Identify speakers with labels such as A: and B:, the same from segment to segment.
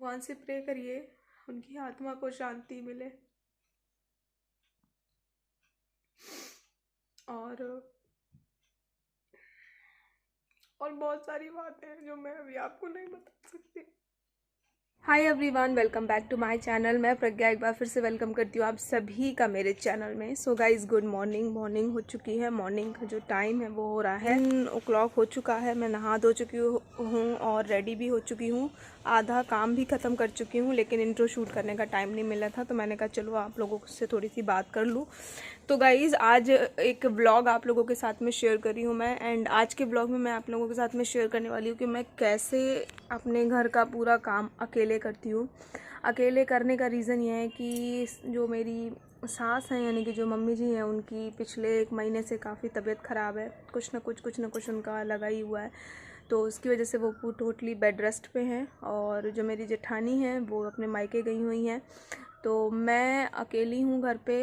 A: भगवान से प्रे करिए उनकी आत्मा को शांति मिले। और बहुत सारी बातें हैं जो मैं अभी आपको नहीं बता सकती। Hi everyone, welcome back to my channel. मैं प्रज्ञा एक बार फिर से वेलकम करती हूँ आप सभी का मेरे चैनल में। So guys, good morning. Morning हो चुकी है। मॉर्निंग का जो टाइम है वो हो रहा है 10 o'clock हो चुका है। मैं नहा धो चुकी हूँ और रेडी भी हो चुकी हूँ। आधा काम भी ख़त्म कर चुकी हूँ, लेकिन इंट्रो शूट करने का टाइम नहीं मिला था, तो मैंने कहा चलो आप लोगों से थोड़ी सी बात कर लूँ। तो गाइज़, आज एक व्लॉग आप लोगों के साथ में शेयर कर रही हूँ मैं। एंड आज के व्लॉग में मैं आप लोगों के साथ में शेयर करने वाली हूँ कि मैं कैसे अपने घर का पूरा काम अकेले करती हूँ। अकेले करने का रीज़न ये है कि जो मेरी सास हैं, यानी कि जो मम्मी जी हैं, उनकी पिछले 1 महीने से काफ़ी तबीयत ख़राब है। कुछ ना कुछ उनका लगा ही हुआ है, तो उसकी वजह से वो टोटली बेड रेस्ट पे हैं। और जो मेरी जेठानी हैं वो अपने मायके गई हुई हैं, तो मैं अकेली हूँ घर पे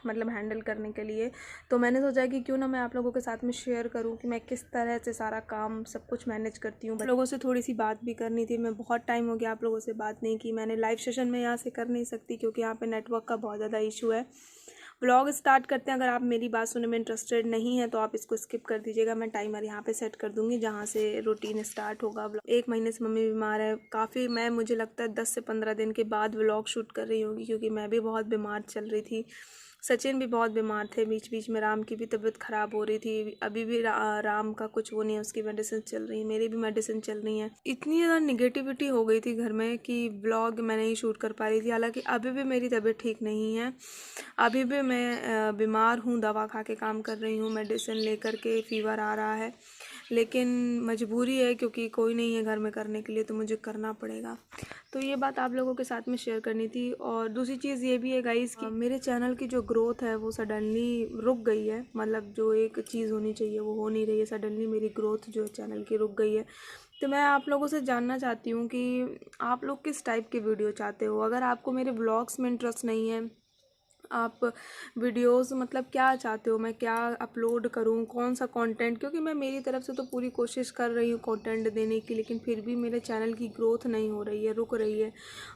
A: मतलब हैंडल करने के लिए। तो मैंने सोचा कि क्यों ना मैं आप लोगों के साथ में शेयर करूँ कि मैं किस तरह से सारा काम सब कुछ मैनेज करती हूँ। लोगों से थोड़ी सी बात भी करनी थी। मैं बहुत टाइम हो गया आप लोगों से बात नहीं की। मैंने लाइव सेशन में यहाँ से कर नहीं सकती क्योंकि यहाँ पे नेटवर्क का बहुत ज़्यादा इशू है। व्लॉग स्टार्ट करते हैं। अगर आप मेरी बात सुनने में इंटरेस्टेड नहीं है तो आप इसको स्किप कर दीजिएगा। मैं टाइमर यहाँ पे सेट कर दूँगी जहाँ से रूटीन स्टार्ट होगा। 1 महीने से मम्मी बीमार है काफ़ी। मैं मुझे लगता है 10 से 15 दिन के बाद व्लॉग शूट कर रही होंगी, क्योंकि मैं भी बहुत बीमार चल रही थी। सचिन भी बहुत बीमार थे बीच बीच में। राम की भी तबीयत ख़राब हो रही थी। अभी भी राम का कुछ वो नहीं है, उसकी मेडिसिन चल रही है, मेरी भी मेडिसिन चल रही है। इतनी ज़्यादा निगेटिविटी हो गई थी घर में कि व्लॉग मैं नहीं शूट कर पा रही थी। हालांकि अभी भी मेरी तबीयत ठीक नहीं है, अभी भी मैं बीमार हूँ, दवा खा के काम कर रही हूँ, मेडिसिन लेकर के। फीवर आ रहा है, लेकिन मजबूरी है क्योंकि कोई नहीं है घर में करने के लिए, तो मुझे करना पड़ेगा। तो ये बात आप लोगों के साथ में शेयर करनी थी। और दूसरी चीज़ ये भी है गाइस कि मेरे चैनल की जो ग्रोथ है वो सडनली रुक गई है। मतलब जो एक चीज़ होनी चाहिए वो हो नहीं रही है। सडनली मेरी ग्रोथ जो है चैनल की रुक गई है। तो मैं आप लोगों से जानना चाहती हूँ कि आप लोग किस टाइप के वीडियो चाहते हो। अगर आपको मेरे व्लॉग्स में इंटरेस्ट नहीं है, आप वीडियोस मतलब क्या चाहते हो, मैं क्या अपलोड करूं, कौन सा कंटेंट, क्योंकि मैं मेरी तरफ से तो पूरी कोशिश कर रही हूं कंटेंट देने की, लेकिन फिर भी मेरे चैनल की ग्रोथ नहीं हो रही है, रुक रही है।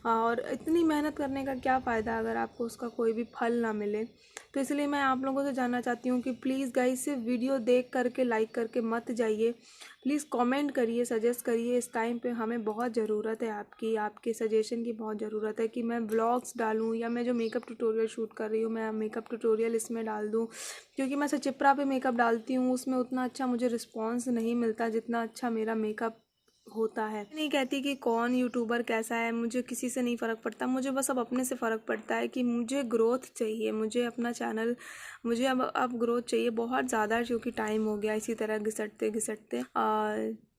A: और इतनी मेहनत करने का क्या फ़ायदा अगर आपको उसका कोई भी फल ना मिले। तो इसलिए मैं आप लोगों से जानना चाहती हूँ कि प्लीज़ गाइस, सिर्फ वीडियो देख करके लाइक करके मत जाइए। प्लीज़ कमेंट करिए, सजेस्ट करिए। इस टाइम पे हमें बहुत ज़रूरत है आपके सजेशन की बहुत ज़रूरत है कि मैं व्लॉग्स डालूँ, या मैं जो मेकअप ट्यूटोरियल शूट कर रही हूँ मैं मेकअप ट्यूटोरियल इसमें डाल दूँ। क्योंकि मैं सचिप्रा पे मेकअप डालती हूँ, उसमें उतना अच्छा मुझे रिस्पॉन्स नहीं मिलता जितना अच्छा मेरा मेकअप होता है। नहीं कहती कि कौन यूट्यूबर कैसा है, मुझे किसी से नहीं फ़र्क पड़ता। मुझे बस अब अपने से फ़र्क पड़ता है कि मुझे ग्रोथ चाहिए, मुझे अपना चैनल, मुझे अब ग्रोथ चाहिए बहुत ज़्यादा, क्योंकि टाइम हो गया इसी तरह घिसटते घिसटते।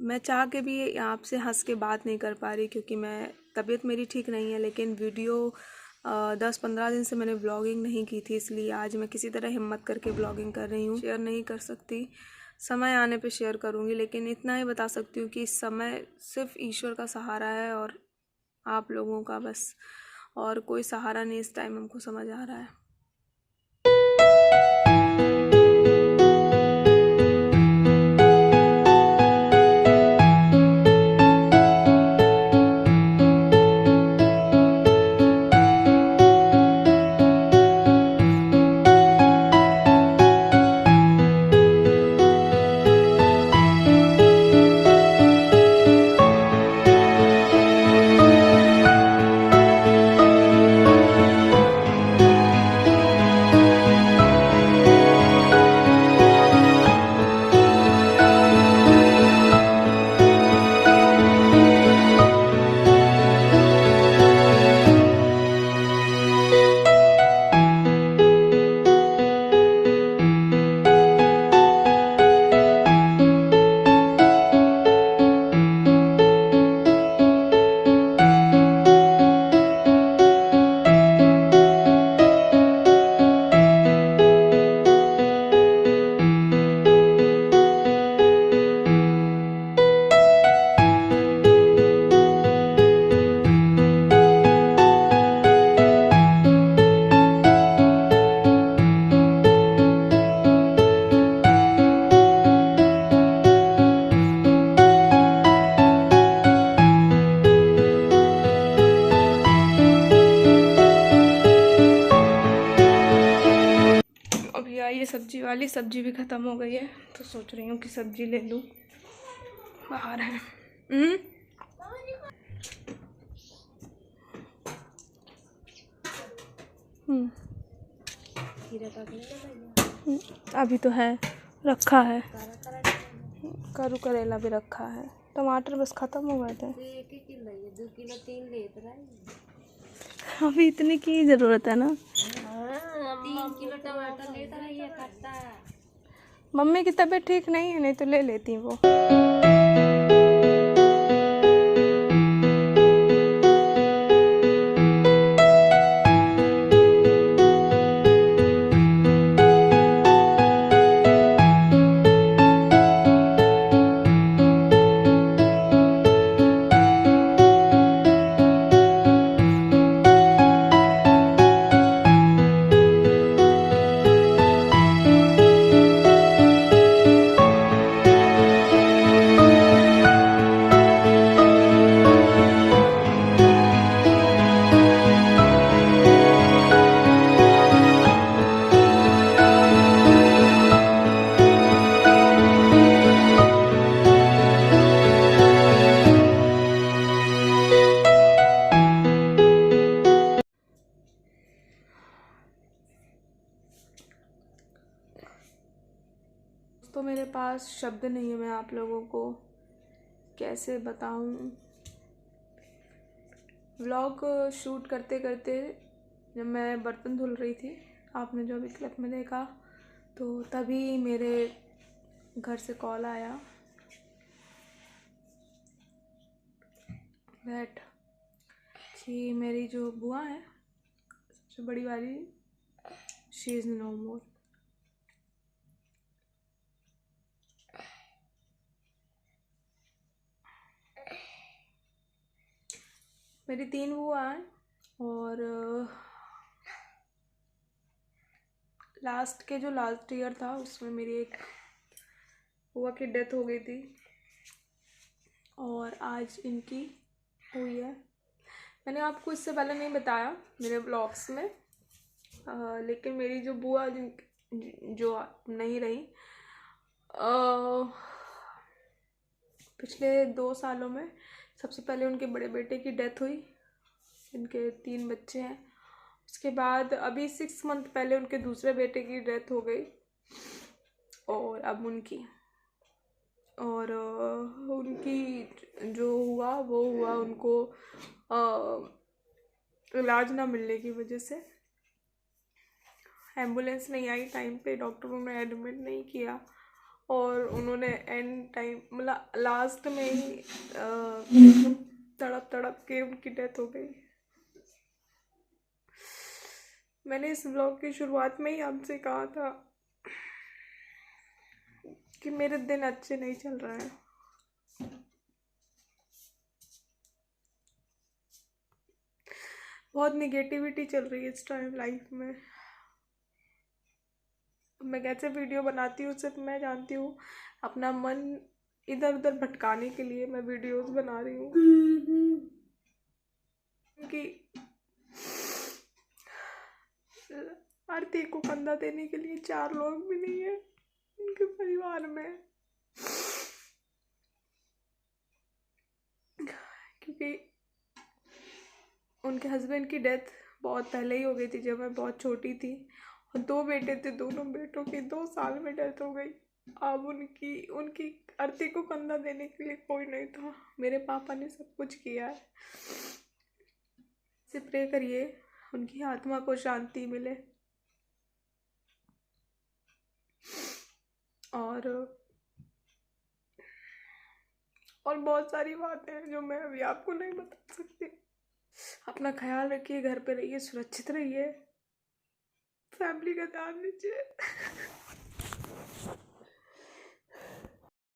A: मैं चाह के भी आपसे हंस के बात नहीं कर पा रही क्योंकि मैं तबीयत मेरी ठीक नहीं है। लेकिन वीडियो 10-15 दिन से मैंने व्लॉगिंग नहीं की थी, इसलिए आज मैं किसी तरह हिम्मत करके व्लॉगिंग कर रही हूँ। शेयर नहीं कर सकती, समय आने पे शेयर करूँगी, लेकिन इतना ही बता सकती हूँ कि इस समय सिर्फ ईश्वर का सहारा है और आप लोगों का बस, और कोई सहारा नहीं इस टाइम हमको समझ आ रहा है। सब्जी वाली, सब्जी भी ख़त्म हो गई है तो सोच रही हूँ कि सब्जी ले लूँ। बाहर है। अभी तो है, रखा है। करू करेला भी रखा है। टमाटर बस ख़त्म हो गए थे।
B: 2 किलो 3 लेते रहे।
A: अभी इतनी की ज़रूरत है ना।
B: 3 किलो टमाटर लेता रहिए खट्टा।
A: मम्मी की तबीयत ठीक नहीं है, नहीं तो ले लेती वो। तो मेरे पास शब्द नहीं है, मैं आप लोगों को कैसे बताऊं। व्लॉग शूट करते करते जब मैं बर्तन धुल रही थी, आपने जो अभी क्लिप में देखा, तो तभी मेरे घर से कॉल आया दैट कि मेरी जो बुआ है सबसे बड़ी वाली, शी इज़ नो मोर। मेरी 3 बुआ हैं और लास्ट ईयर था उसमें मेरी एक बुआ की डेथ हो गई थी और आज इनकी हुई है। मैंने आपको इससे पहले नहीं बताया मेरे ब्लॉग्स में, लेकिन मेरी जो बुआ जो नहीं रही, पिछले 2 सालों में सबसे पहले उनके बड़े बेटे की डेथ हुई। इनके 3 बच्चे हैं। उसके बाद अभी 6 मंथ पहले उनके दूसरे बेटे की डेथ हो गई और अब उनकी, और उनकी जो हुआ वो हुआ उनको इलाज ना मिलने की वजह से। एम्बुलेंस नहीं आई टाइम पे, डॉक्टरों ने एडमिट नहीं किया और उन्होंने एंड टाइम मतलब लास्ट में ही तड़प तड़प के उनकी डेथ हो गई। मैंने इस ब्लॉग की शुरुआत में ही आपसे कहा था कि मेरे दिन अच्छे नहीं चल रहे हैं। बहुत निगेटिविटी चल रही है इस टाइम लाइफ में। मैं कैसे वीडियो बनाती हूँ सिर्फ मैं जानती हूँ। अपना मन इधर उधर भटकाने के लिए मैं वीडियोस बना रही हूँ कि आरती को कंधा देने के लिए 4 लोग भी नहीं है उनके परिवार में, क्योंकि उनके हस्बैंड की डेथ बहुत पहले ही हो गई थी जब मैं बहुत छोटी थी और 2 बेटे थे, दोनों बेटों की 2 साल में डेथ हो गई। अब उनकी आरती को कंधा देने के लिए कोई नहीं था। मेरे पापा ने सब कुछ किया है। से प्रे करिए उनकी आत्मा को शांति मिले। और बहुत सारी बातें हैं जो मैं अभी आपको नहीं बता सकती। अपना ख्याल रखिए, घर पे रहिए, सुरक्षित रहिए, फैमिली का ध्यान दीजिए।